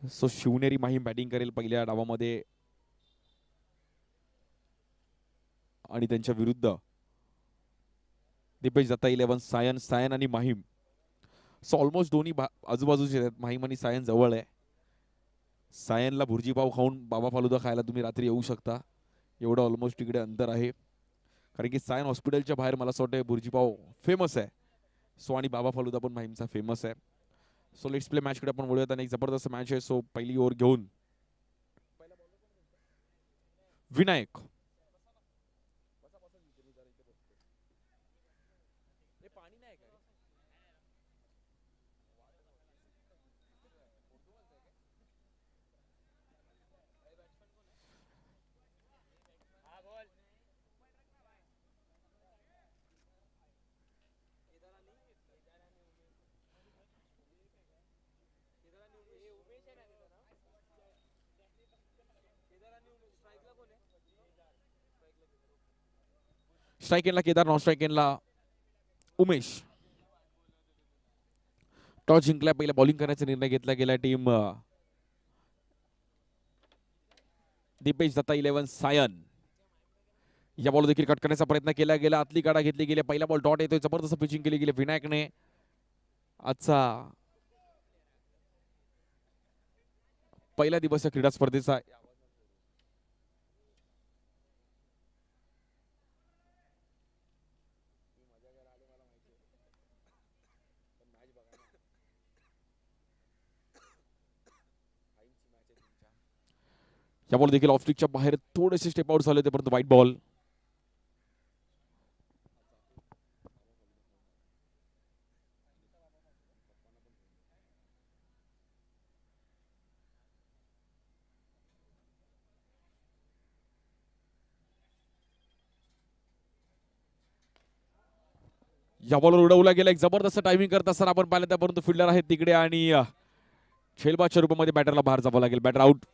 So Shivneri Mahim batting करेल पहिल्या डावामध्ये आणि त्यांच्या विरुद्ध दीपेश दत्ता 11 सायन सायन आणि माहीम. सो ऑलमोस्ट दोन्ही आजूबाजूचे आहेत. माहीम आणि सायन जवळ आहे. सायनला भुर्जी पाव खाऊन बाबा फालुदा खायला तुम्ही रात्री येऊ शकता. एवढं ऑलमोस्ट तिकडे अंतर आहे. कारण की सायन हॉस्पिटलच्या बाहेर मला असं वाटतं भुर्जी पाव फेमस आहे. सो आणि बाबा फालुदा पण माहीमचा फेमस आहे. सो लेट्स प्ले मॅचकडे आपण वळूयात आणि एक जबरदस्त मॅच आहे. सो पहिली ओव्हर घेऊन विनायक. स्ट्राईक एंडला केदार, नॉन स्ट्राईक एंडला उमेश. टॉस जिंकला. पहिला बॉलिंग करण्याचा निर्णय घेतला गेला टीम दीपेश दत्ता 11 सायन. या बॉल देखील कट करण्याचा प्रयत्न केला गेला. आतली गाडा घेतली गेली. पहिला बॉल डॉट येतोय. जबरदस्त पिचिंग केली गेली विनायकने. आजचा पहिला दिवस या क्रीडा स्पर्धेचा. या बॉल देखील ऑफ स्टिकच्या बाहेर थोडेसे स्टेप आउट झाले होते परंतु व्हाईट बॉल. या बॉलवर उडवला गेला. एक जबरदस्त टायमिंग करत असताना आपण पाहिलं त्या परंतु फिल्डर आहेत तिकडे आणि झेलबादच्या रूपामध्ये बॅटरला बाहेर जावं लागेल. Batter out.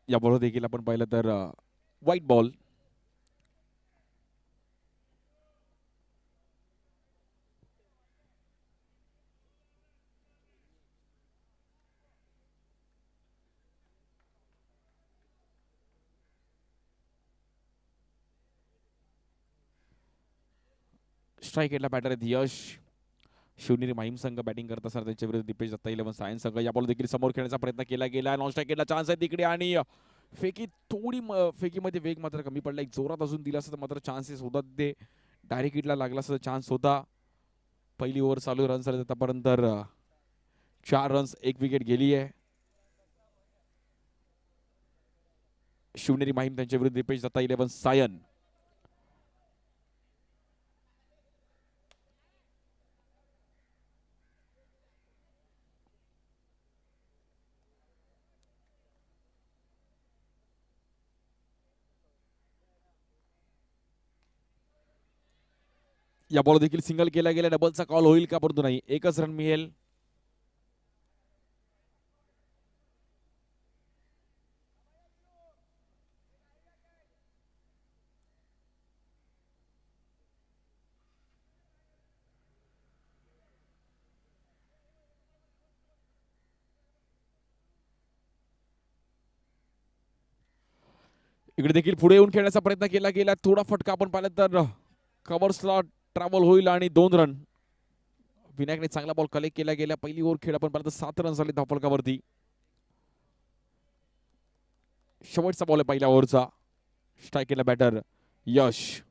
या बॉलवर देखील आपण पाहिलं तर व्हाईट बॉल. स्ट्राईक एंडला बॅटर आहेत यश. शिवनेरी माहीम संघ बॅटिंग करत असताना त्यांच्या विरुद्ध दीपेश दत्ता 11 सायन्स संघ. या बॉल देखील समोर खेळण्याचा प्रयत्न केला गेला. नॉन स्ट्राईक एंडला चान्स आहे तिकडे आणि फेकी थोडी फेकीमध्ये वेग मात्र कमी पडला. एक जोरात अजून दिला असता मात्र चान्सेस होता. ते डायरेक्ट हिटला लागला असता चान्स होता. पहिली ओव्हर चालू रन्स आले आतापर्यंत 4 रन्स, 1 विकेट गेली आहे. शिवनेरी माहीम त्यांच्या विरुद्ध दीपेश दत्ता 11 सायन. या बॉल देखील सिंगल केला गेला. डबलचा कॉल होईल का परंतु नाही. एकच रन मिळेल. इकडे देखील पुढे येऊन खेळण्याचा प्रयत्न केला गेला. थोडा फटका आपण पाहिला तर कव्हर्सला ट्रॅव्हल होईल आणि 2 रन विनायकने चांगला बॉल कलेक्ट केला गेला. पहिली ओव्हर खेळ आपण पाहिलं तर 7 रन झाले धावफलकावरती. शेवटचा बॉल आहे पहिल्या ओव्हरचा. स्ट्राईक केला बॅटर यश.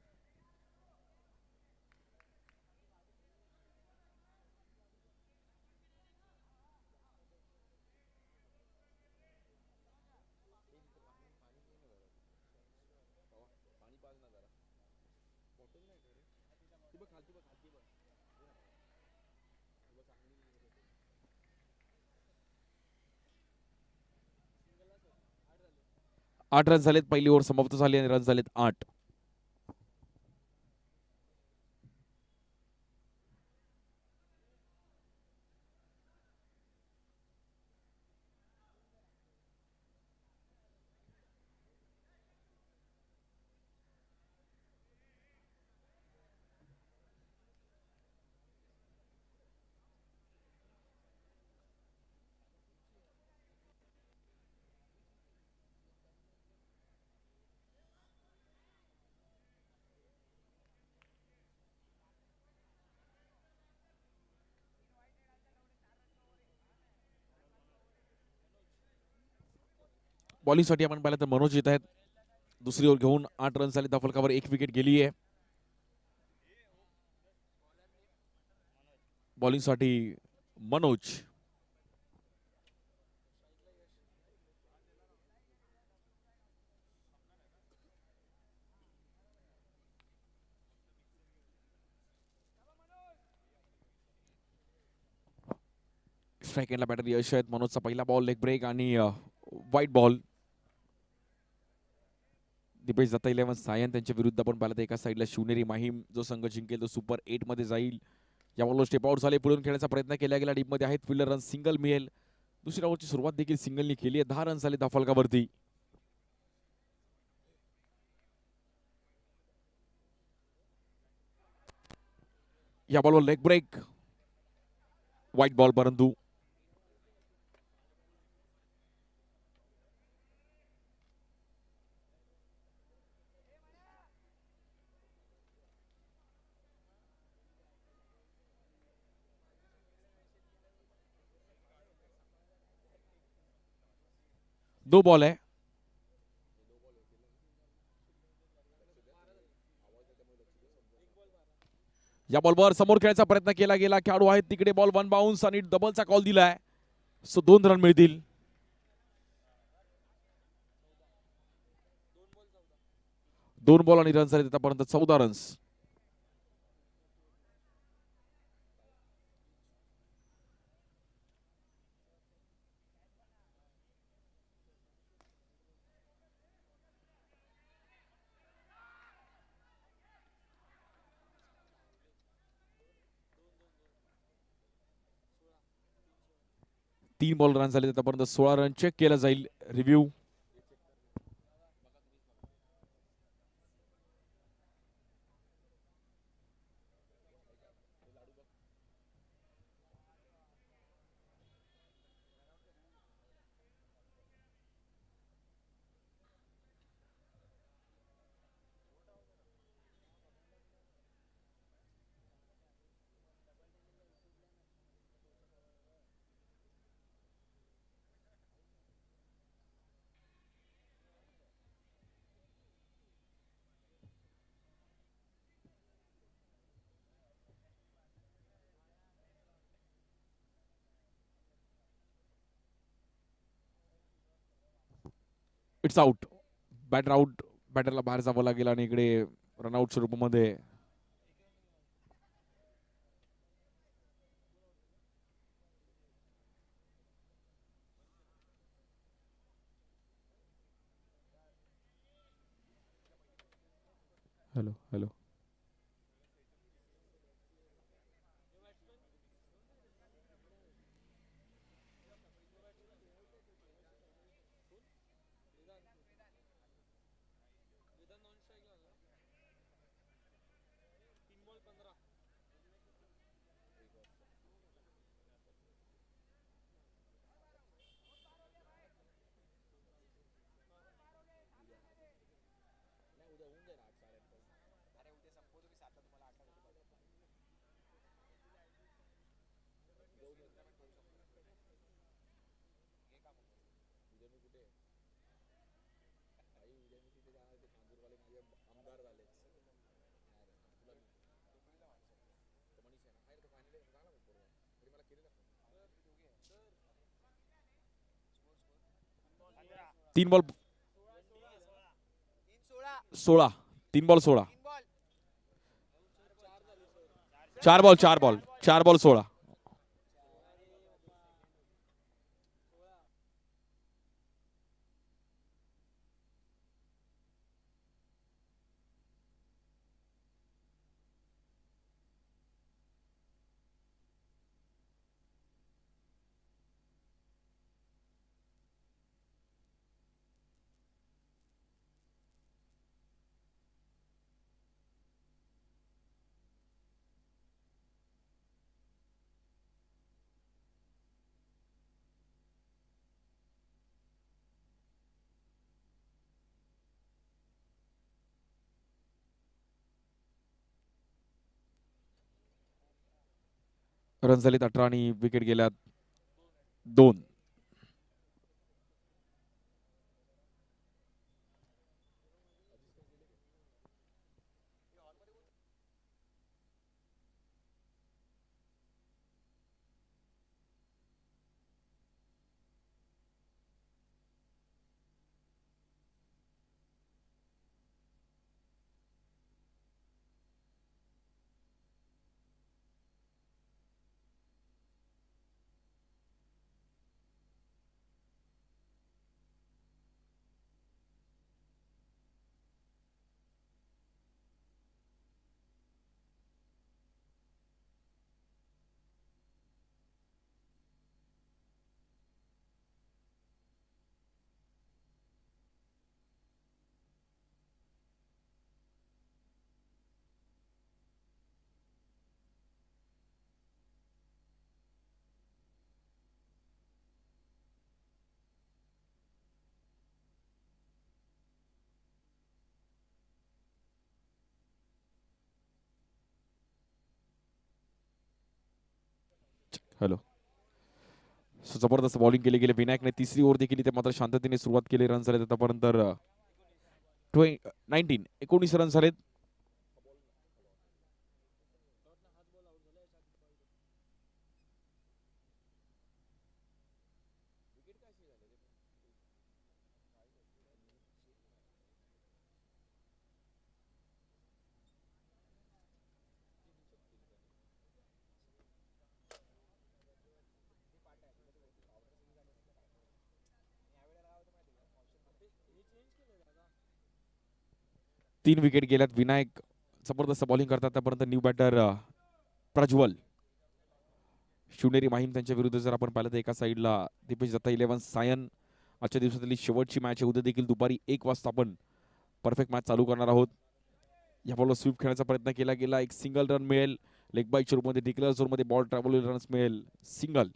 आठ रन झालेत. पहिली ओव्हर समाप्त झाली आणि रन झालेत 8. बॉलिंगसाठी आपण पाहिलं तर मनोज येत आहेत. दुसरी ओव्हर घेऊन 8 रन झाले धावफलकावर. 1 विकेट गेली आहे. बॉलिंगसाठी मनोज. स्ट्राईक एंडला बॅटर यश आहेत. मनोजचा पहिला बॉल लेग ब्रेक आणि व्हाईट बॉल. दीपेश दत्ता 11 सायन त्यांच्या विरुद्ध आपण पाहिलं तर एका साईडला शिवनेरी माहीम. जो संघ जिंकेल तो सुपर 8 मध्ये जाईल. या बॉलवर स्टेप आउट झाले. पुढून खेळण्याचा प्रयत्न केला गेला. डीपमध्ये आहेत फिल्डर. रन सिंगल मिळेल. दुसऱ्या ओव्हरची सुरुवात देखील सिंगलनी केली आहे. 10 रन झाले धावफलकावरती. या बॉलवर लेग ब्रेक व्हाईट बॉल. परंतु दो बॉल आहे. या बॉलवर समोर खेळायचा प्रयत्न केला गेला. खेळाडू आहेत तिकडे. बॉल वन बाउन्स आणि डबलचा कॉल दिलाय. सो 2 रन मिळतील. दोन बॉल आणि रन झाले आतापर्यंत 14 रन्स. तीन बॉल रन झाले आतापर्यंत 16 रन. चेक केला जाईल. Review. It's out. Batter out. बॅटरला बाहेर जावं लागेल आणि इकडे रनआउटच्या रूपामध्ये हॅलो हॅलो तीन बॉल 16, 3 बॉल 16, 4 बॉल 16. रन झालेत 18 आणि विकेट गेल्यात 2. हॅलो. जबरदस्त बॉलिंग केली गेली विनायकने. तिसरी ओव्हर देखील इथे मात्र शांततेने सुरुवात केली. रन झाले आतापर्यंत 19 रन झालेत. तीन विकेट गेल्यात. विनायक जबरदस्त बॉलिंग करतात आतापर्यंत. न्यू बॅटर प्रज्वल, शिवनेरी माहीम त्यांच्या विरुद्ध जर आपण पाहिलं तर एका साईडला दीपेश दत्ता 11, सायन. आजच्या दिवसातली शेवटची मॅच आहे. उद्या देखील दुपारी 1 वाजता आपण परफेक्ट मॅच चालू करणार आहोत. या बॉलवर स्वीप खेळण्याचा प्रयत्न केला गेला. एक सिंगल रन मिळेल. लेग बाईच्या रूपमध्ये डिक्लेअर झोनमध्ये बॉल ट्रॅव्हल रन्स मिळेल. सिंगल.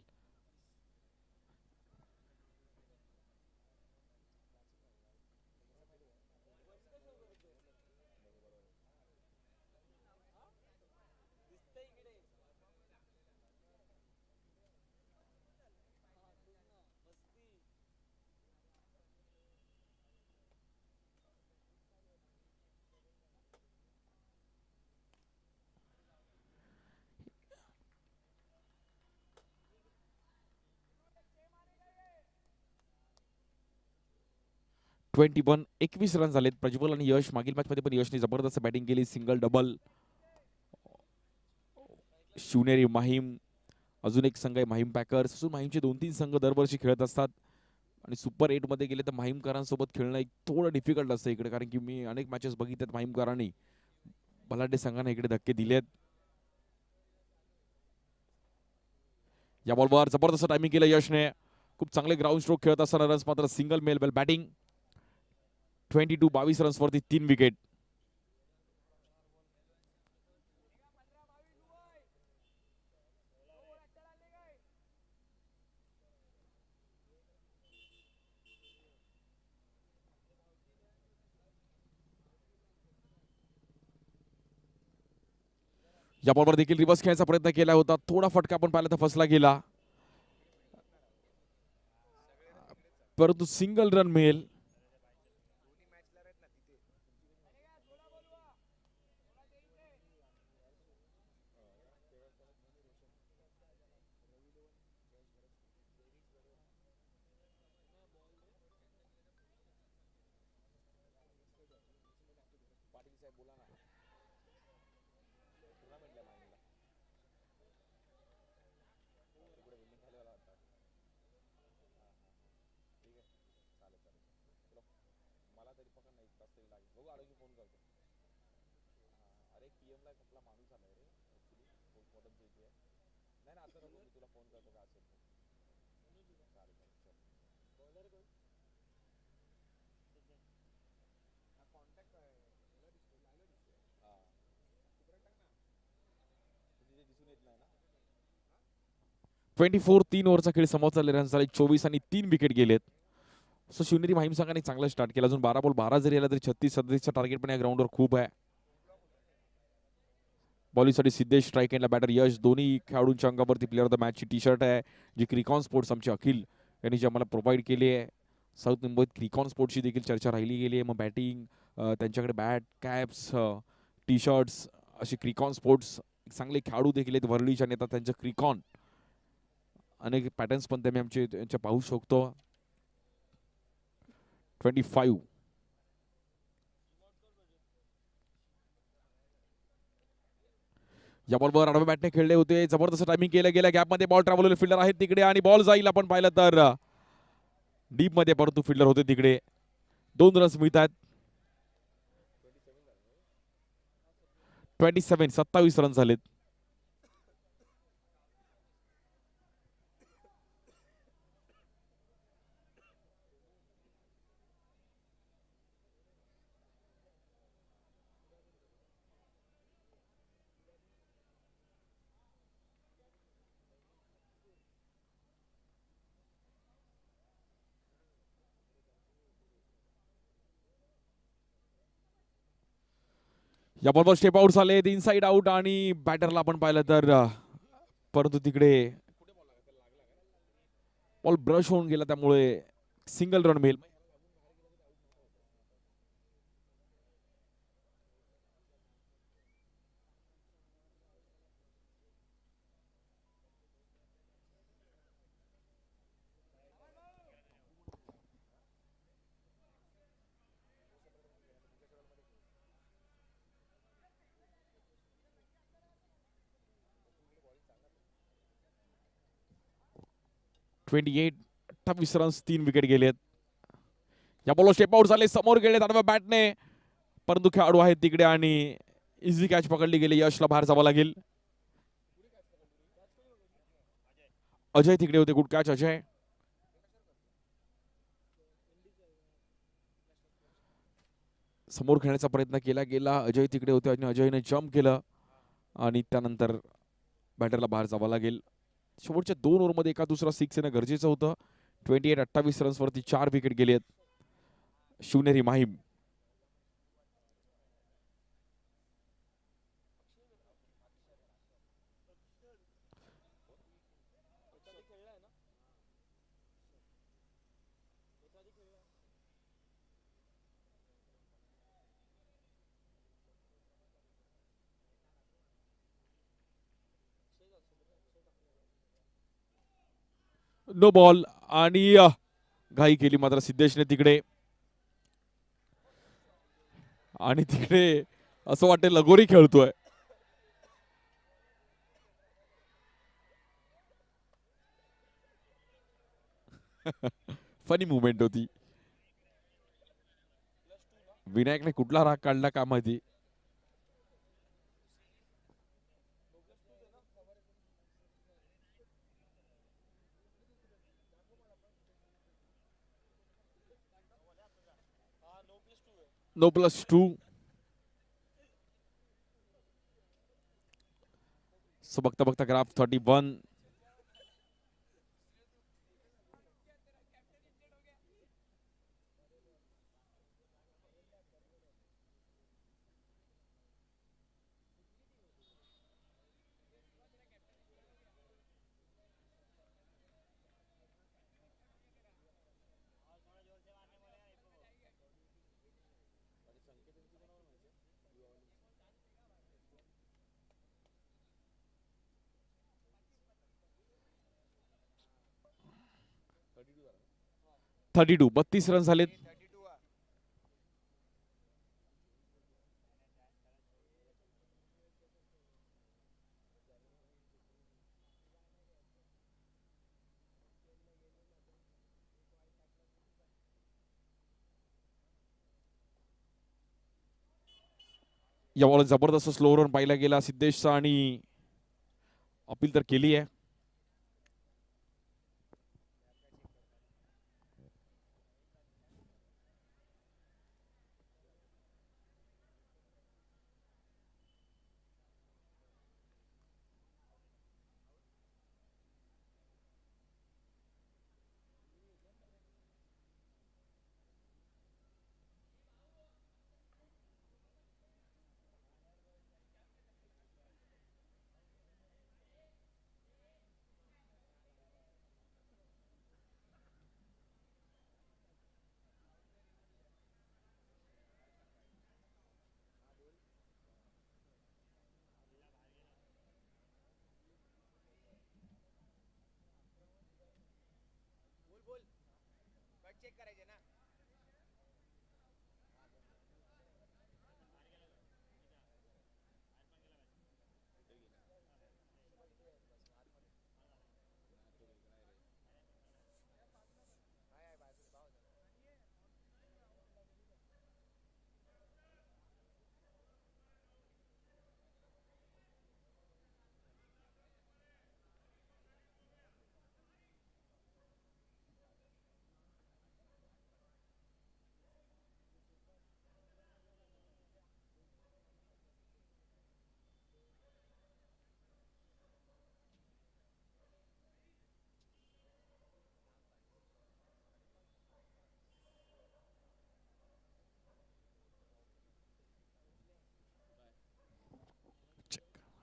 ट्वेंटी 21 रन झालेत. प्रज्वल आणि यश, मागील मॅच मध्ये पण यशने जबरदस्त बॅटिंग केली. Single double. शिवनेरी माहीम अजून एक संघ आहे माहीम पॅकर्स. असून माहीमचे 2-3 संघ दरवर्षी खेळत असतात आणि सुपर 8 मध्ये गेले तर माहीमकरांसोबत खेळणं एक थोडं डिफिकल्ट असतं इकडे. कारण की मी अनेक मॅचेस बघितल्यात माहीमकरांनी बलाढ्य संघाने इकडे धक्के दिलेत. या बॉलवर जबरदस्त टायमिंग केलं यशने. खूप चांगले ग्राउंड स्ट्रोक खेळत असताना रन्स मात्र सिंगल मेल बेल बॅटिंग. 22 रन्सवरती 3 विकेट. या बॉलवर देखील रिव्हर्स खेळण्याचा प्रयत्न केला होता. थोडा फटका आपण पाहिला तर फसला गेला, परंतु सिंगल रन मिळेल. 24 3 ओव्हरचा खेळ समाप्त झालेला रन झाले 24 आणि 3 विकेट गेलेत. सो शिवनेरी माहीम संघाने चांगला स्टार्ट केला. अजून 12 बॉल 12 जरी आला तरी 36-37चा टार्गेट पण या ग्राउंडवर खूप आहे. बॉलिंगसाठी सिद्धेश, स्ट्राईक एंडला बॅटर यश, दोन्ही खेळाडूंच्या अंगावरती प्लेअर ऑफ द मॅचची टी शर्ट आहे जी क्रिकॉन स्पोर्ट्स आमचे अखिल यांनी जी आम्हाला प्रोव्हाइड केली आहे. साऊथ मुंबईत क्रिकॉन स्पोर्ट्सची देखील चर्चा राहिली गेली आहे. मग बॅटिंग त्यांच्याकडे बॅट, कॅप्स, टी शर्ट्स असे क्रिकॉन स्पोर्ट्स चांगले खेळाडू देखील आहेत. वरळीच्या नेता त्यांचं क्रिकॉन अनेक पॅटर्न्स पण तुम्ही आमचे त्यांच्या पाहू शकतो. 25 या बॉलवर आडव्या बॅटने खेळले होते. जबरदस्त टायमिंग केलं गेल्या गॅपमध्ये बॉल ट्रॅव्हल फिल्डर आहेत तिकडे आणि बॉल जाईल आपण पाहिलं तर डीप मध्ये, परंतु फिल्डर होते तिकडे. 2 रन्स मिळतात. 27 रन झालेत. या बॉलवर स्टेप आउट झाले इनसाइड आउट आणि बॅटरला आपण पाहिलं तर परंतु तिकडे बॉल ब्रश होऊन गेला त्यामुळे सिंगल रन मिळेल. ट्वेंटी 28 रन्स 3 विकेट गेलेत. या बॉलवर स्टेप आउट झाले, समोर गेले आडव्या बॅटने, परंतु खेळाडू आहेत तिकडे आणि इझी कॅच पकडली गेली. यशला बाहेर जावं लागेल. अजय तिकडे होते. Good catch Ajay. समोर खेळण्याचा प्रयत्न केला गेला. अजय तिकडे होते आणि अजयने जम्प केलं आणि त्यानंतर बॅटरला बाहेर जावं लागेल. शेवटच्या 2 ओव्हरमध्ये एका दुसरा सिक्स येणं गरजेचं होतं. 28 रन्सवरती 4 विकेट गेलेत शिवनेरी माहीम. नो बॉल आणि घाई केली मात्र सिद्धेशने तिकडे. आणि तिकडे असं वाटतं लगोरी खेळतोय. फनी मुवमेंट होती. विनायकने कुठला राग काढला का माहिती. No+2. सो बघता बघता ग्राफ 31. थर्टी टू 32 रन झालेत. या बॉल जबरदस्त स्लो रन पाहिला गेला सिद्धेशचा आणि अपील तर केली आहे.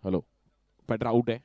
हॅलो पॅटर आउट आहे.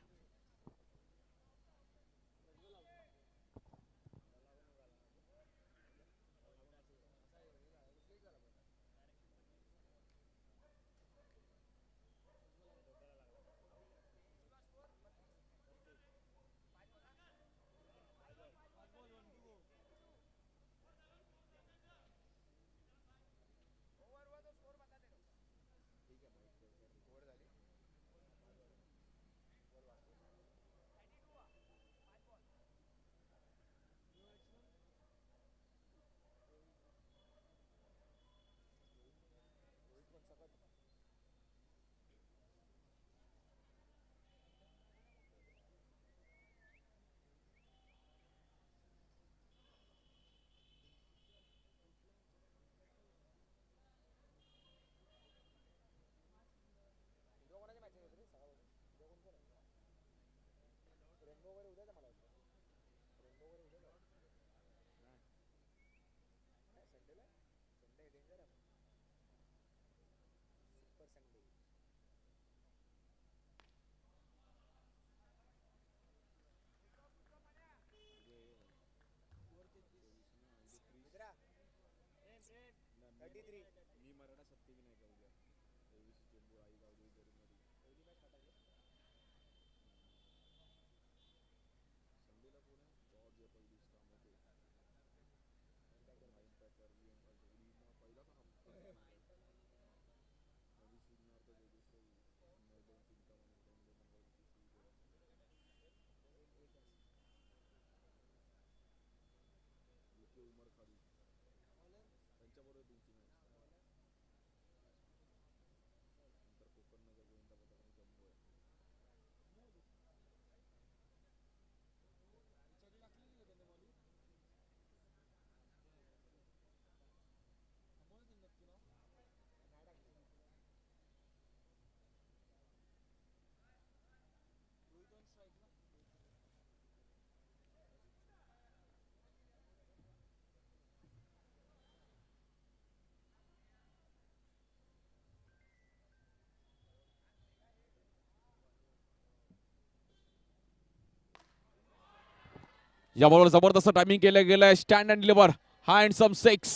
या बॉलवर जबरदस्त टायमिंग केलं गेलंय. Stand and deliver handsome 6.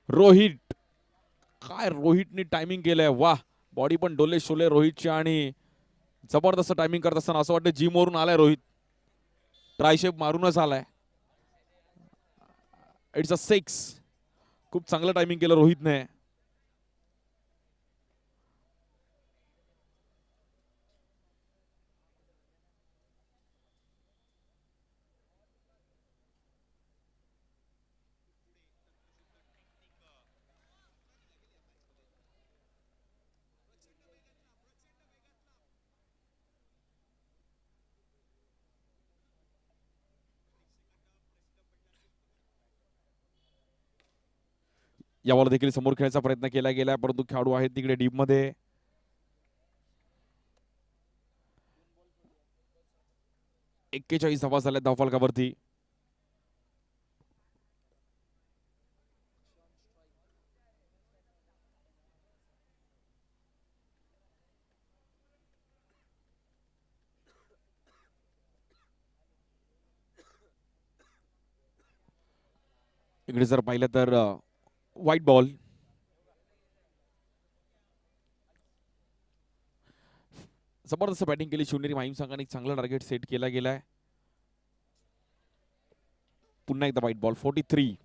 Rohit काय रोहितने टायमिंग केलंय. वाह बॉडी पण डोले शोले रोहितची आणि जबरदस्त टायमिंग करत असताना असं वाटतं जिम वरून आलाय रोहित. ट्रायशेप मारूनच आलाय. It's a 6. खूप चांगलं टायमिंग केलं रोहितने. या बॉल देखील समोर खेळण्याचा प्रयत्न केला गेला, परंतु खेळाडू आहेत तिकडे डीप मध्ये. एक्केचाळीस धावा झाल्या धावफलकावरती. इकडे जर पाहिलं तर व्हाईट बॉल. जबरदस्त बॅटिंग केली शिवनेरी माहीम संघाने, चांगला टार्गेट सेट केला गेलाय. पुन्हा एकदा व्हाईट बॉल. 43.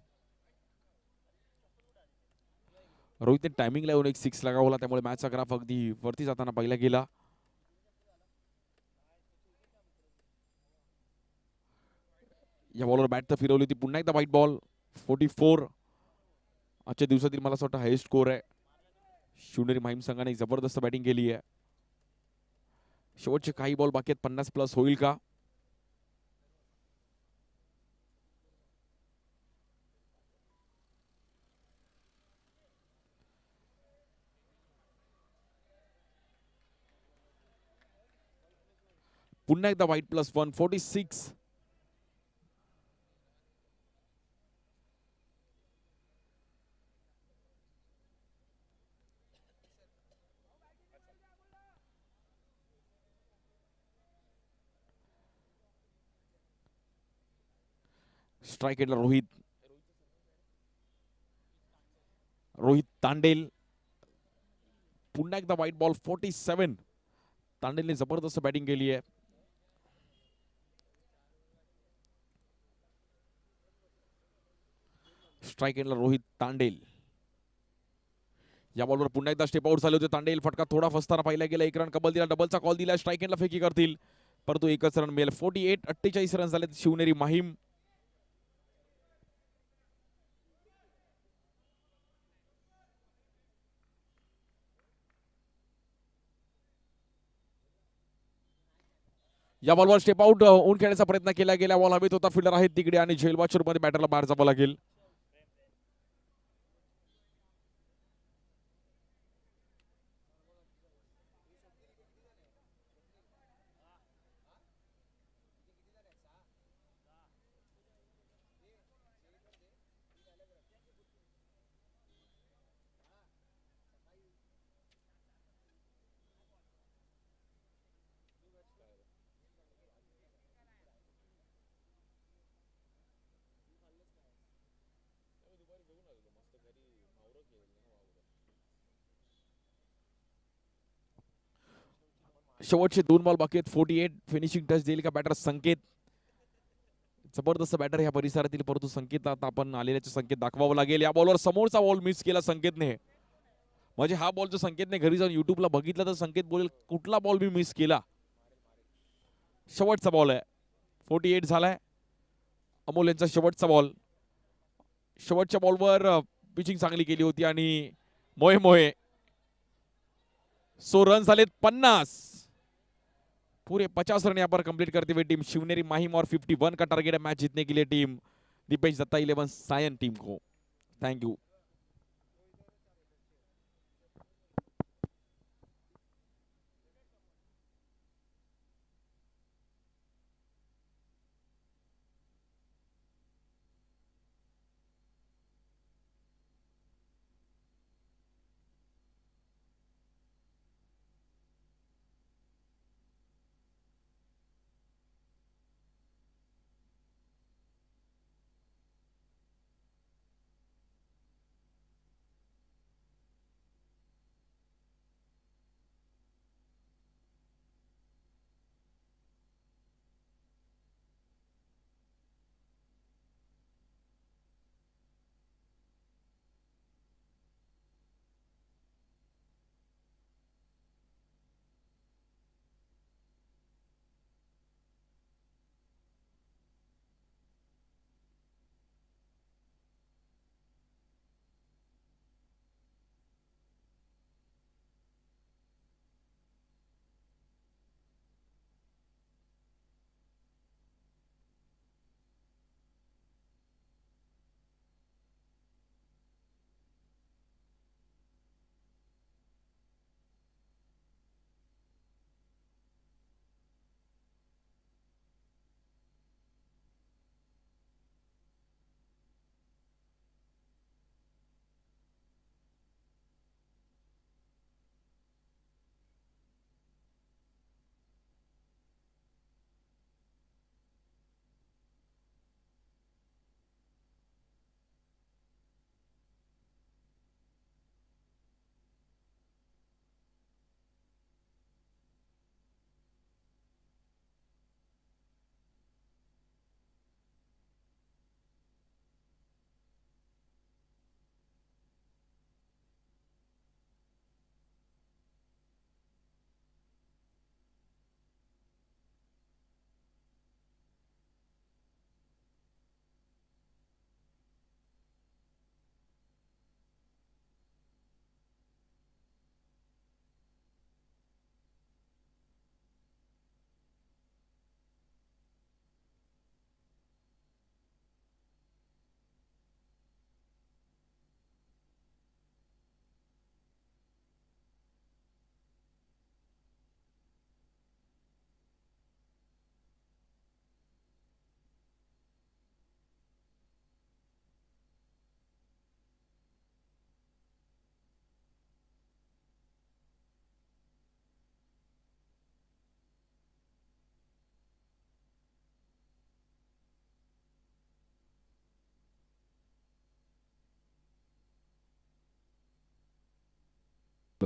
रोहितने टायमिंगला येऊन एक 6 लगावला, त्यामुळे मॅचचा ग्राफ अगदी वरती जाताना पाहिला गेला. या बॉलवर बॅट तर फिरवली होती. पुन्हा एकदा व्हाईट बॉल. 44. आजच्या दिवसातील मला असं वाटतं हायेस्ट स्कोर आहे. शिवनेरी माहीम संघाने जबरदस्त बॅटिंग केली आहे. शेवटचे काही बॉल बाकी आहेत. 50 प्लस होईल का? पुन्हा एकदा व्हाईट +1. 46. स्ट्राइक एंडला रोहित तांडेल. पुन्हा एकदा व्हाईट बॉल. 47. तांडेलने जबरदस्त बॅटिंग केली आहे. स्ट्राइक एंडला रोहित तांडेल. या बॉलवर पुन्हा एकदा स्टेप आउट झाले होते तांडेल. फटका थोडा फसताना पाहिला गेला. 1 रन कबल दिला. डबलचा कॉल दिला. स्ट्राइक एंडला फेकी करतील, परंतु एकच रन मिळेल. 48. 48 रन झाले शिवनेरी माहीम. या बॉलवर स्टेप आउट होऊन खेळण्याचा प्रयत्न केला गेला. बॉल हवेत होता. फिल्डर आहेत तिकडे आणि झेलबाद मध्ये बॅटरला बाहेर जावं लागेल. शेवटचे 2 बॉल बाकी आहेत. 48. फिनिशिंग टच देईल का बॅटर संकेत? जबरदस्त बॅटर ह्या परिसरातील, परंतु संकेत आता आपण आलेल्याचे संकेत दाखवावं लागेल. या बॉलवर समोरचा बॉल मिस केला संकेतने. म्हणजे हा बॉल जर संकेतने घरी जाऊन युट्यूबला बघितला तर संकेत बोलेल कुठला बॉल मी मिस केला. शेवटचा बॉल आहे. 48 झालाय. अमोल यांचा शेवटचा बॉल. शेवटच्या बॉलवर पिचिंग चांगली केली होती आणि मोहे मोहे. रन झालेत 50. पूरे 50 रन यहाँ पर कंप्लीट करते हुए टीम शिवनेरी माहिम और 51 का टारगेट है मैच जीतने के लिए टीम दीपेश दत्ता 11 सायन टीम को. Thank you.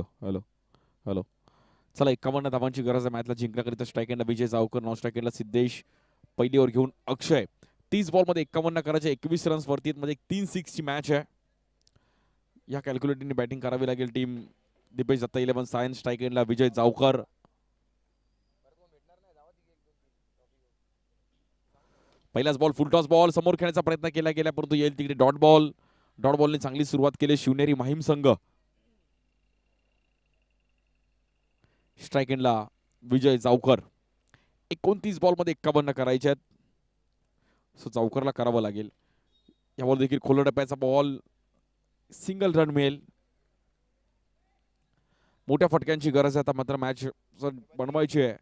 Hello hello hello. चला 51 धावांची गरज आहे मॅचला जिंकण्याकरिता. स्ट्राईक एंडला विजय जावकर, नॉन स्ट्राईक एंडला सिद्धेश, पहिली ओव्हर घेऊन अक्षय. 30 बॉलमध्ये 51 करायचे, 21 रन्स वरती मध्ये 3-6ची मॅच आहे. या कॅल्क्युलेटिंगने बॅटिंग करावी लागेल team Dipesh Datta 11 science. Strike एंडला विजय जावकर. पहिलाच बॉल फुलटॉस बॉल समोर खेळण्याचा प्रयत्न केला गेला परंतु येईल तिकडे डॉट बॉल. डॉट बॉलने चांगली सुरुवात केली शिवनेरी माहीम संघ. स्ट्राईक एंडला विजय जावकर. 29 बॉलमध्ये 51 करायचे आहेत. सो जावकरला करावं लागेल. या बॉल देखील खोल टप्प्याचा बॉल, सिंगल रन मिळेल. मोठ्या फटक्यांची गरज आहे आता मात्र मॅच बनवायची आहे.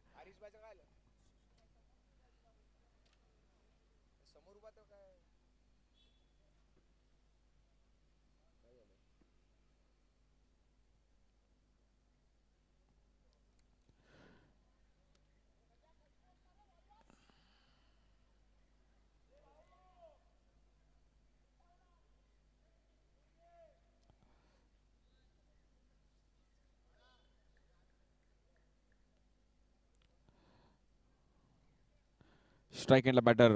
स्ट्राईक एंडला बॅटर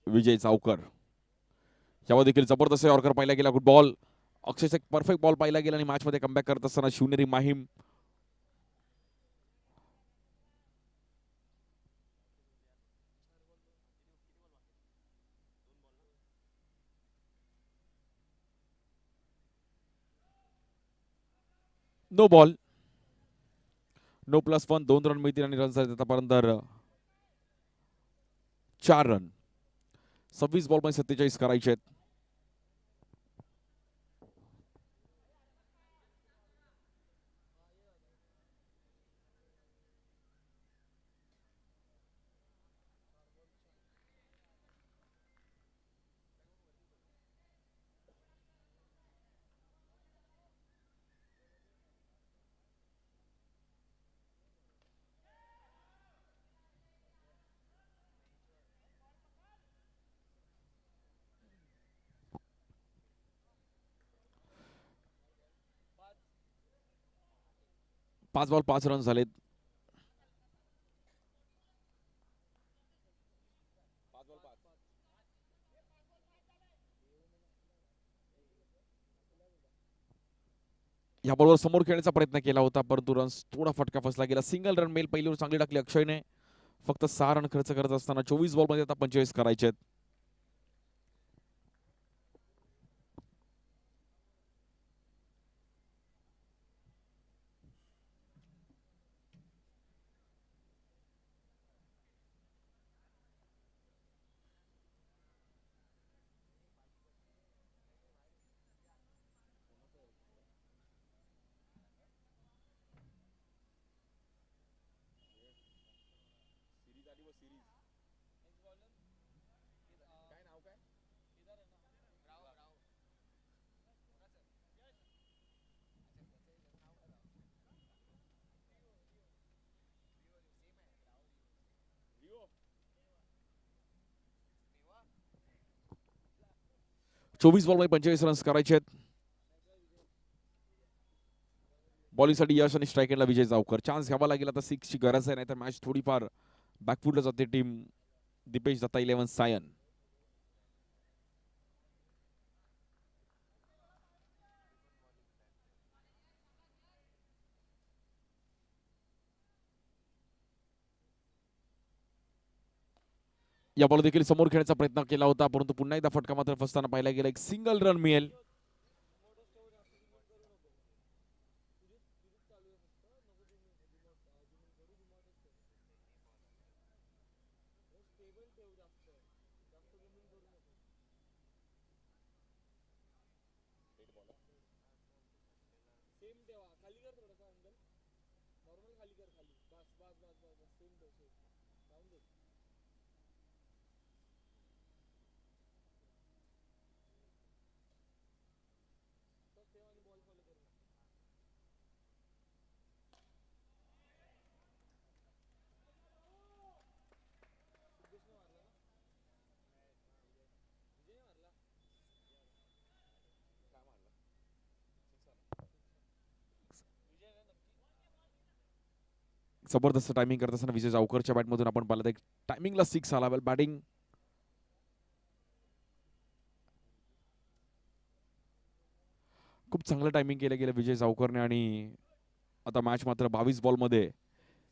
विजय जावकर. यावर देखील जबरदस्त यॉर्कर पाहिला गेला. Good ball. अक्षरशः एक परफेक्ट बॉल पाहिला गेला आणि मॅच मध्ये कमबॅक करत असताना Shivneri Mahim. No ball, no +1. 2 run मिळतील आणि रन आतापर्यंत 4 रन. 26 बॉलमध्ये 47 करायचे आहेत. पाच बॉल 5 रन झालेत. या बॉलवर समोर खेळण्याचा प्रयत्न केला होता परंतु रन्स थोडा फटका फसला गेला. सिंगल रन मिळेल. पहिली ओव्हर चांगली टाकली अक्षयने. फक्त 6 रन खर्च करत असताना 24 बॉलमध्ये आता 45 करायचे आहेत. चोवीस बॉलमध्ये 45 रन्स करायचे आहेत. बॉलिंगसाठी यश आणि स्ट्राईक एंडला विजय जावकर. चान्स घ्यावा लागेल आता. 6ची गरज आहे नाहीतर मॅच थोडीफार बॅकफुटला जाते टीम दिपेश दत्ता 11 सायन. या बॉल देखील समोर खेळण्याचा प्रयत्न केला होता परंतु पुन्हा एकदा फटका मात्र फसताना पाहिला गेला. एक सिंगल रन मिळेल. जबरदस्त टायमिंग करत असताना विजय जावकरच्या बॅटमधून आपण पाहिलं एक टायमिंगला 6 आला. बॅटिंग खूप चांगलं टायमिंग केलं गेलं विजय जावकरने. आणि आता मॅच मात्र 22 बॉलमध्ये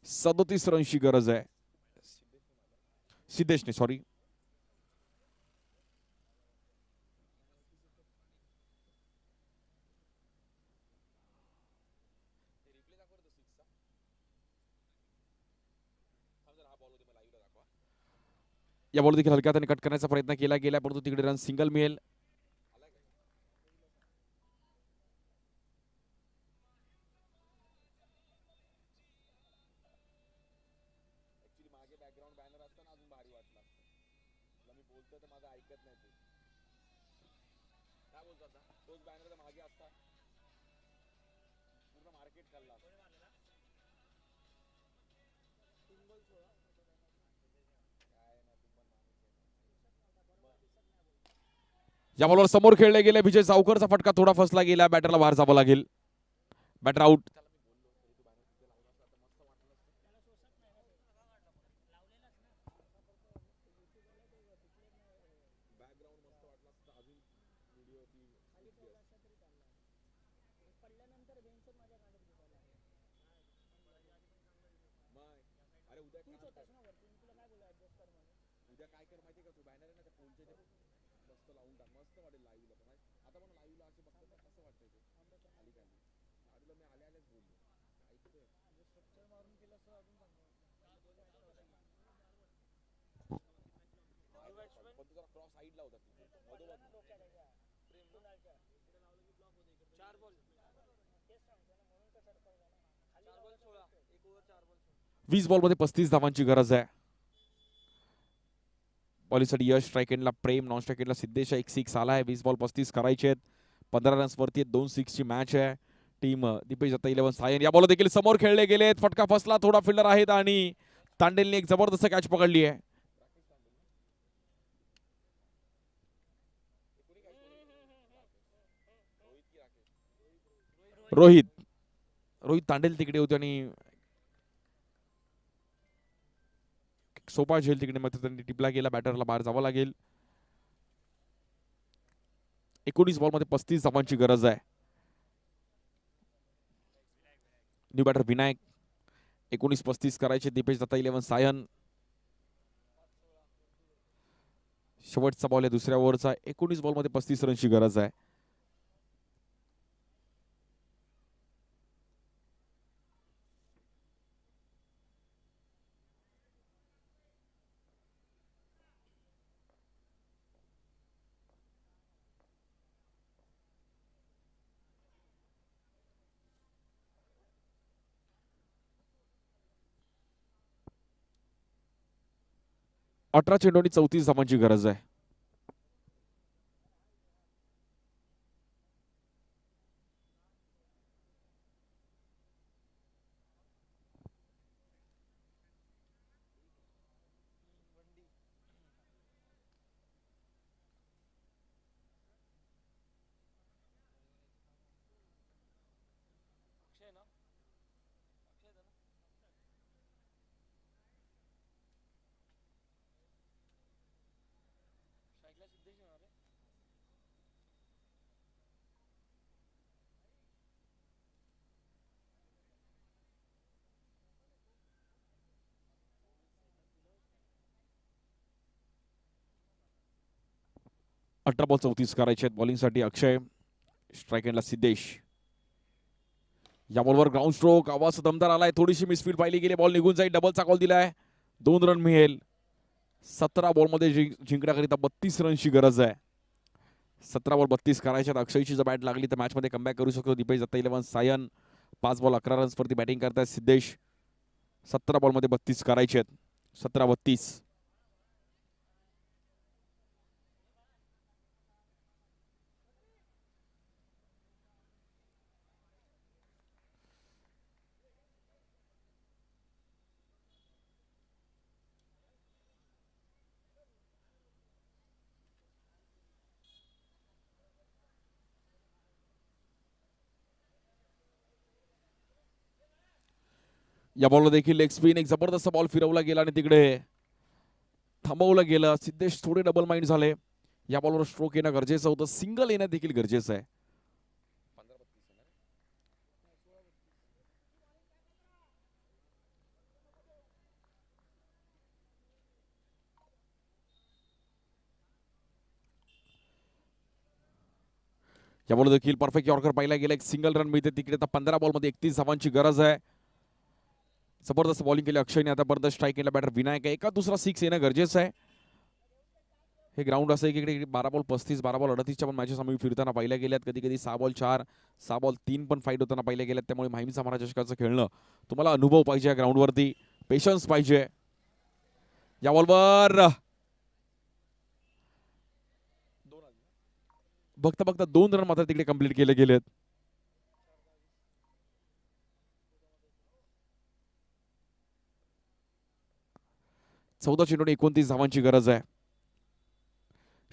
37 रनची गरज आहे. सिद्धेशने सॉरी. या बॉल देखील हलक्या हाताने कट करण्याचा प्रयत्न केला गेला, परंतु तिकडे रन सिंगल मिळेल. या बॉलवर समोर खेळले गेले विजय जावकरचा फटका थोडा फसला गेला. बॅटरला बाहेर जावं लागेल. Batter out. वीस बॉलमध्ये 35 धावांची गरज आहे. बॉलिंगसाठी यश, स्ट्राईक एंडला प्रेम, नॉन स्ट्राईक एंडला सिद्धेश. एक 6 आला आहे. 20 बॉल 35 करायचे आहेत. 15 रन्स वरती 2 6ची मॅच आहे. टीम दीपेश दत्ता 11 सायन. या बॉल देखील समोर खेळले गेलेत. फटका फसला. थोडा फिल्डर आहेत आणि तांडेलने एक जबरदस्त कॅच पकडली आहे. रोहित तांडेल तिकडे होते आणि सोपा झेल तिकडे मात्र त्यांनी टिपला गेला. बॅटरला बाहेर जावं लागेल. 19 बॉलमध्ये 35 धावांची गरज आहे. New batter Vinayak. 19-35 करायचे. दीपेश दत्ता 11 सायन. शेवटचा बॉल आहे दुसऱ्या ओव्हरचा. 19 बॉलमध्ये 35 रनची गरज आहे. अठरा चेंडूंनी 34 धावांची गरज आहे. अठरा बॉल 34 करायचे आहेत. बॉलिंगसाठी अक्षय, स्ट्राईक एंडला सिद्धेश. या बॉलवर ग्राउंड स्ट्रोक. आवाज दमदार आलाय. थोडीशी मिसफील्ड पाहिली गेली. बॉल निघून जाईल. डबलचा कॉल दिलाय. 2 रन मिळेल. 17 बॉलमध्ये जिंकण्याकरिता 32 रनची गरज आहे. 17 बॉल 32 करायच्यात. अक्षयची जर बॅट लागली तर मॅचमध्ये कमबॅक करू शकतो. दीपेश दत्ता 11 सायन. 5 बॉल 11 रन्सवरती बॅटिंग करतायत सिद्धेश. 17 बॉलमध्ये 32 करायचे आहेत. 17-32. या बॉलला देखील लेग स्पिन, एक जबरदस्त बॉल फिरवला गेला आणि तिकडे थांबवलं गेलं. सिद्धेश थोडे डबल माइंड झाले. या बॉलवर स्ट्रोक येणं गरजेचं होतं, सिंगल येणं देखील गरजेचं आहे. या बॉल देखील परफेक्ट यॉर्कर पाहिला गेला, एक सिंगल रन मिळते तिकडे. आता 15 बॉलमध्ये 31 धावांची गरज आहे. जबरदस्त बॉलिंग केली अक्षयने. आतापर्यंत स्ट्राईक केला बॅटर विनायक आहे. एका दुसरा 6 येणं गरजेचं आहे. हे ग्राउंड असं आहे की इकडे 12 बॉल 35, 12 बॉल 38च्या पण मॅचेस आम्ही फिरताना पाहिल्या गेल्यात. कधी कधी 6 बॉल 4, 6 बॉल 3 पण फाईट होताना पाहिल्या गेल्यात. त्यामुळे माहीमचा महाराष्ट्राचं खेळणं तुम्हाला अनुभव पाहिजे ग्राउंडवरती, पेशन्स पाहिजे. या बॉलवर बघता बघता 2 रन मात्र तिकडे कंप्लीट केले गेलेत. चौदा चेंडूने 29 धावांची गरज आहे.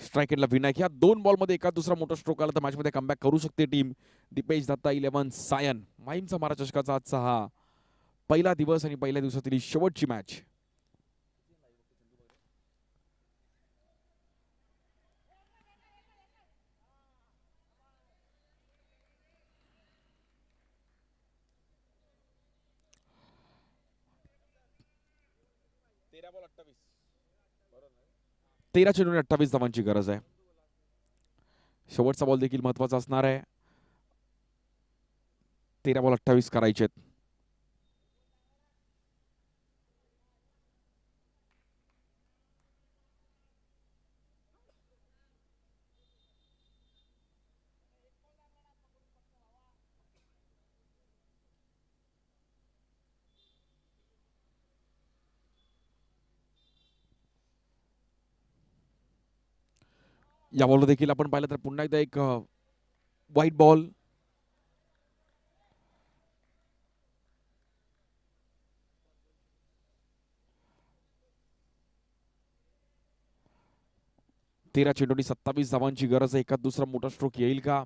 स्ट्राईक एंडला विनायक. या 2 बॉलमध्ये एका दुसरा मोठा स्ट्रोक आला तर मॅचमध्ये कमबॅक करू शकते टीम. दीपेश दत्ता 11, सायन. माहीमचा महाराष्ट्र चषकाचा आजचा हा पहिला दिवस आणि पहिल्या दिवसातील शेवटची मॅच. तेरा चेंडूने 28 धावांची गरज आहे. शेवटचा बॉल देखील महत्वाचा असणार आहे. 13 बॉल 28 करायचे. या बॉलवर देखील आपण पाहिलं तर पुन्हा एकदा एक व्हाईट बॉल. तेरा चेंडूंनी 27 धावांची गरज आहे. एका दुसरा मोठा स्ट्रोक येईल का?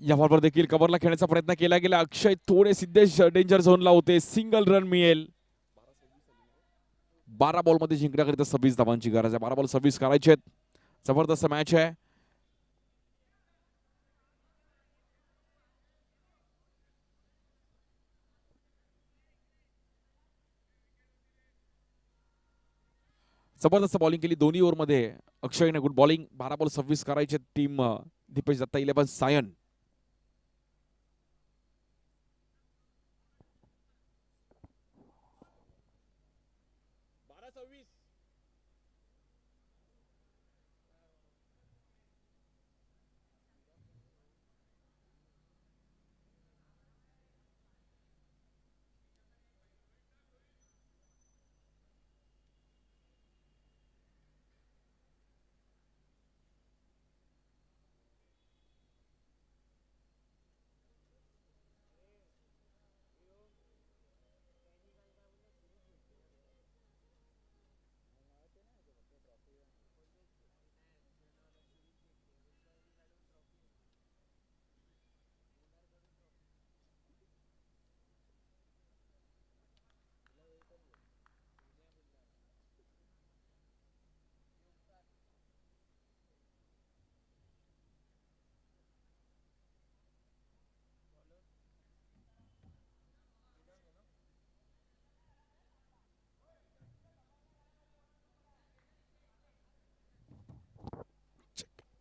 या बॉलवर देखील कव्हरला खेळण्याचा प्रयत्न केला गेला. अक्षय थोडे सिद्धेश डेंजर झोनला होते. सिंगल रन मिळेल. 12 बॉलमध्ये जिंकण्याकरिता 26 धावांची गरज आहे. 12 बॉल 26 करायचे आहेत. जबरदस्त मॅच आहे. जबरदस्त बॉलिंग केली दोन्ही ओव्हरमध्ये अक्षयने. Good bowling. 12 बॉल 26 करायचे. टीम दीपेश दत्ता 11, सायन.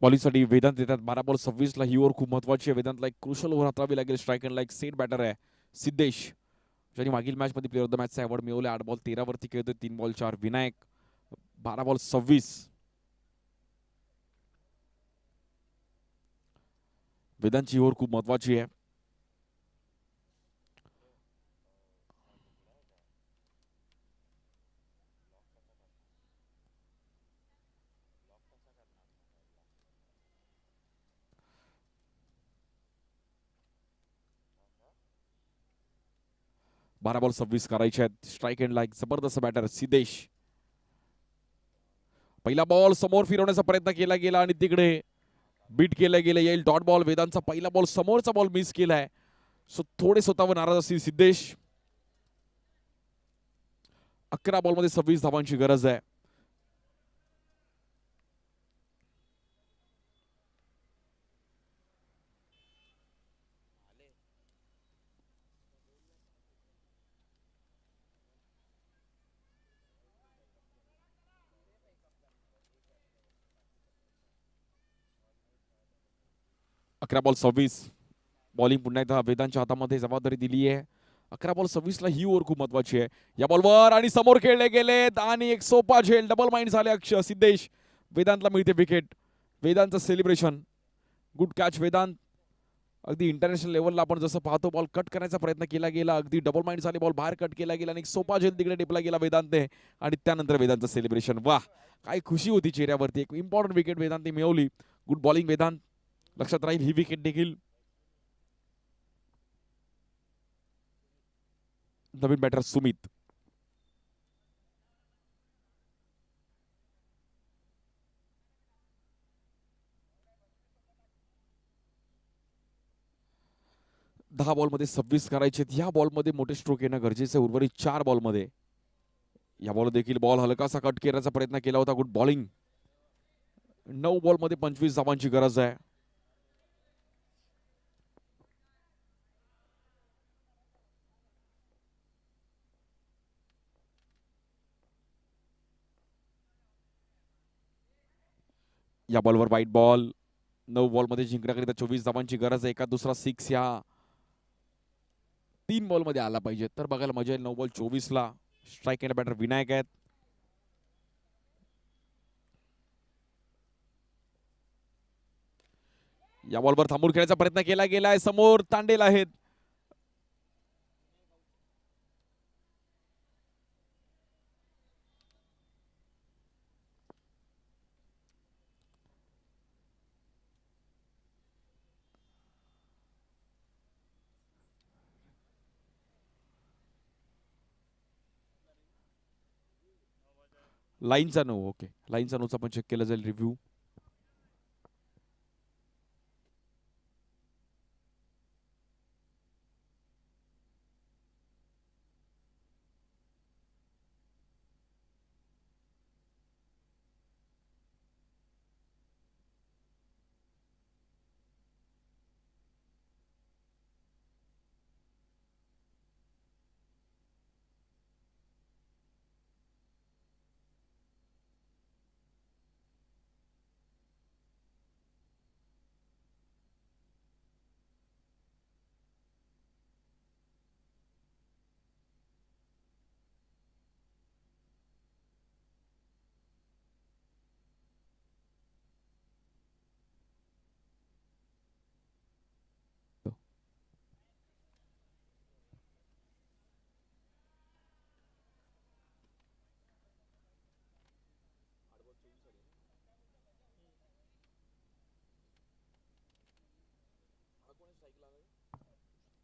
बॉलिंगसाठी वेदांत येतात. 12 बॉल 26ला ही ओव्हर खूप महत्वाची आहे. वेदांतला एक क्रुशल ओव्हर हाताळावी लागेल. Strike and like set batter आहे सिद्धेश, ज्यांनी मागील मॅच मध्ये प्लेअर ऑफ द मॅचचा अवॉर्ड मिळवले. 8 बॉल 13 वरती खेळतोय. 3 बॉल 4. विनायक 12 बॉल 26. वेदांतची ओव्हर खूप महत्वाची आहे. 12 बॉल 26 करायचे आहेत. स्ट्राईक एंडला एक जबरदस्त बॅटर सिद्धेश. पहिला बॉल समोर फिरवण्याचा प्रयत्न केला गेला आणि तिकडे बीट केलं गेलं. येईल डॉट बॉल. वेदांतचा पहिला बॉल समोरचा बॉल मिस केलाय. सो थोडे स्वतःवर नाराज असतील सिद्धेश. 11 बॉलमध्ये 26 धावांची गरज आहे. अकरा बॉल 26. बॉलिंग पुन्हा एकदा वेदांच्या हातामध्ये जबाबदारी दिली आहे. 11 बॉल 26 ला ही ओव्हर खूप महत्वाची आहे. या बॉलवर आणि समोर खेळले गेलेत आणि एक सोपा झेल. डबल माइंड झाले सिद्धेश. वेदांतला मिळते विकेट. वेदांतचं सेलिब्रेशन. Good catch Vedant. अगदी इंटरनॅशनल लेवलला आपण जसं पाहतो बॉल कट करण्याचा प्रयत्न केला गेला. अगदी डबल माइंड झाले. बॉल बाहेर कट केला गेला आणि एक सोपा झेल तिकडे टिपला गेला वेदांतने आणि त्यानंतर वेदांतचं सेलिब्रेशन. वाह, काय खुशी होती चेहऱ्यावरती. एक इम्पॉर्टंट विकेट वेदांतने मिळवली. Good bowling Vedant. लक्षात राहील ही विकेट देखील. नवीन बॅटर सुमित. दहा बॉलमध्ये 26 करायचे. या बॉलमध्ये मोठे स्ट्रोक येणं गरजेचं आहे. उर्वरित 4 बॉलमध्ये. या बॉल देखील बॉल हलकासा कट करण्याचा प्रयत्न केला होता. Good bowling. 9 बॉलमध्ये 25 धावांची गरज आहे. या बॉलवर वाईट बॉल. 9 बॉलमध्ये जिंकण्याकरिता 24 धावांची गरज आहे. एका दुसरा 6 या 3 बॉलमध्ये आला पाहिजे तर बघायला मजा येईल. 9 बॉल 24 ला. स्ट्राईक एंड बॅटर विनायक आहेत. या बॉलवर थांबून खेळायचा प्रयत्न केला गेलाय. समोर तांडेल आहेत. लाईनचा नो. ओके, लाईनचा नोचा पण चेक केला जाईल. रिव्ह्यू.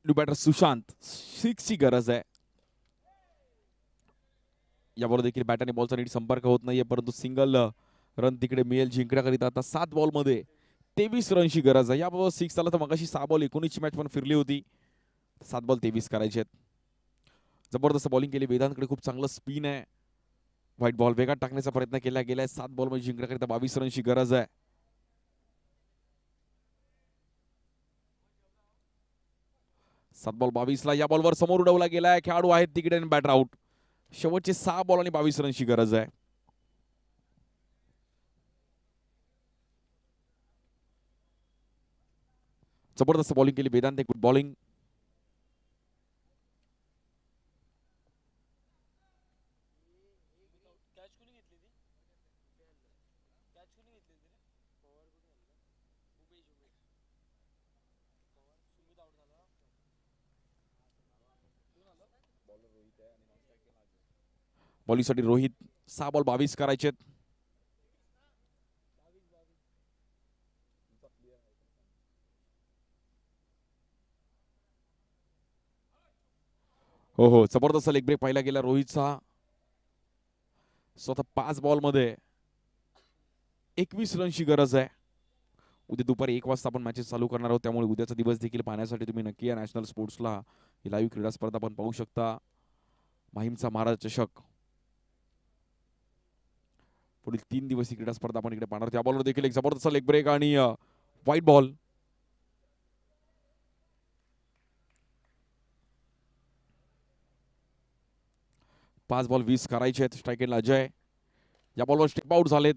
New batter Sushant. 6 ची गरज आहे. यावर देखील बॅटरने बॉलचा नीट संपर्क होत नाहीये परंतु सिंगल रन तिकडे मिळेल जिंकण्याकरिता. आता 7 बॉलमध्ये 23 रनची गरज आहे. याबाबत 6 आला तर मगाशी 6 बॉल 19 ची मॅच पण फिरली होती. 7 बॉल 23 करायचे आहेत. जबरदस्त बॉलिंग केली. वेदांतकडे खूप चांगलं स्पिन आहे. व्हाईट बॉल वेगात टाकण्याचा प्रयत्न केला गेलाय. 7 बॉलमध्ये जिंकण्याकरिता 22 रनची गरज आहे. 7 बॉल 22 ला. या बॉलवर समोर उडवला गेलाय. खेळाडू आहेत तिकडे आणि बॅटर आउट. शेवटचे 6 बॉल आणि 22 रनची गरज आहे. जबरदस्त बॉलिंग केली वेदांत. Good bowling. बॉलिंगसाठी रोहित. 6 बॉल 22 करायचे. हो हो, जबरदस्त लेग ब्रेक पाहिला गेला रोहितचा. स्वतः 5 बॉलमध्ये 21 रनची गरज आहे. उद्या दुपारी 1 वाजता आपण मॅचेस चालू करणार आहोत, त्यामुळे उद्याचा दिवस देखील पाहण्यासाठी तुम्ही नक्की या नॅशनल स्पोर्ट्सला. ही लाईव्ह क्रीडा स्पर्धा आपण पाहू शकता. माहीमचा महाराज चषक पुढील 3 दिवस ही क्रीडा स्पर्धा आपण इकडे पाहणार. त्या बॉलवर देखील एक जबरदस्त लेग ब्रेक आणि व्हाईट बॉल. पाच बॉल 20 करायचे आहेत. स्ट्राईक एंडला अजय. या बॉलवर स्टेप आउट झालेत.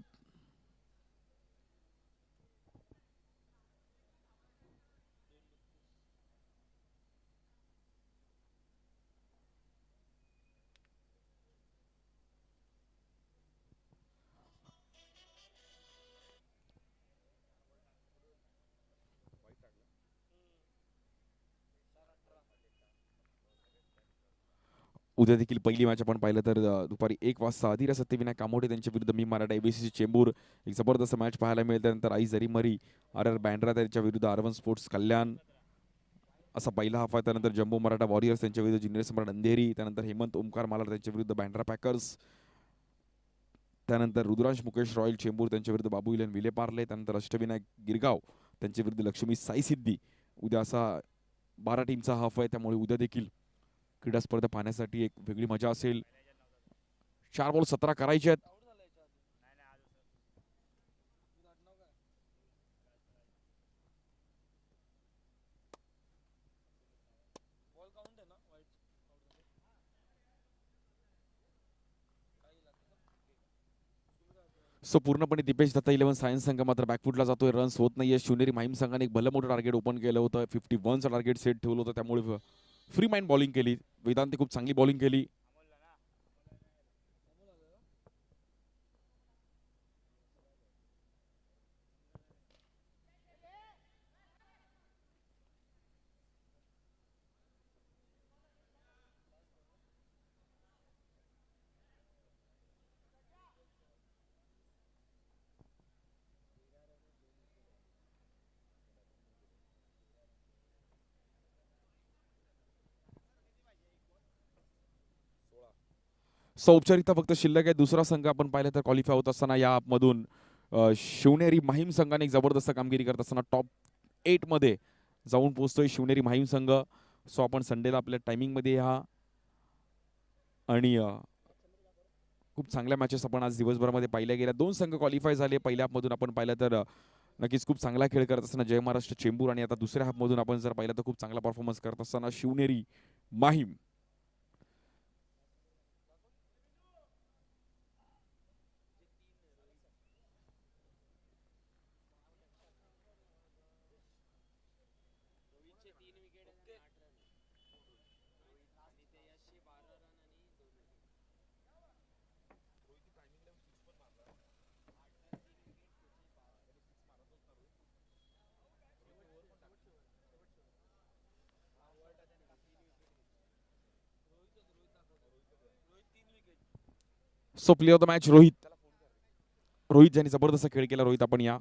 उद्या देखील पहिली मॅच आपण पाहिलं तर दुपारी 1 वाजता अधीर सत्यविनायक कामोठे त्यांच्या विरुद्ध मी मराठा एबीसी चेंबूर. एक जबरदस्त मॅच पाहायला मिळेल. त्यानंतर आई जरीमरी आर बँड्रा त्यांच्या विरुद्ध आर1 स्पोर्ट्स कल्याण असा पहिला हाफ आहे. त्यानंतर जम्बो मराठा वॉरियर्स त्यांच्या विरुद्ध जिनेश सम्राट अंधेरी. त्यानंतर हेमंत ओमकार मालार त्यांच्या विरुद्ध बँड्रा पॅकर्स. त्यानंतर रुद्रांश मुकेश रॉयल चेंबूर त्यांच्या विरुद्ध बाबू इलन विलेपार्ले. त्यानंतर अष्टविनायक गिरगाव त्यांच्या विरुद्ध लक्ष्मी साई सिद्धी. उद्या असा 12 टीमचा हाफ आहे, त्यामुळे उद्या देखील क्रीडा स्पर्धा पाहण्यासाठी एक वेगळी मजा असेल. 4 बॉल 17 करायचे आहेत. सो पूर्णपणे दीपेश दत्ता 11 सायन्स संघ मात्र बॅकफुटला जातोय. रन्स होत नाहीये. शिवनेरी माहीम संघाने एक भलं मोठं टार्गेट ओपन केलं होतं. 51चं टार्गेट सेट ठेवलं होतं, त्यामुळे फ्री माइंड बॉलिंग केली. वेदांतने खूप चांगली बॉलिंग केली. सो औपचारिकता फक्त शिल्लक आहे. दुसरा संघ आपण पाहिलं तर क्वालिफाय होत असताना या ॲपमधून शिवनेरी माहीम संघाने एक जबरदस्त कामगिरी करत असताना टॉप 8 मध्ये जाऊन पोहोचतोय शिवनेरी माहीम संघ. सो आपण संडेला आपल्या टायमिंगमध्ये या आणि खूप चांगल्या मॅचेस आपण आज दिवसभरामध्ये पाहिल्या गेल्या. 2 संघ क्वालिफाय झाले. पहिल्या हाफमधून आपण पाहिलं तर नक्कीच खूप चांगला खेळ करत असताना जय महाराष्ट्र चेंबूर, आणि आता दुसऱ्या हाफमधून आपण जर पाहिलं तर खूप चांगला परफॉर्मन्स करत असताना Shivneri Mahim. So player of the match Rohit. Rohit ज्यांनी जबरदस्त खेळ केला. रोहित आपण या.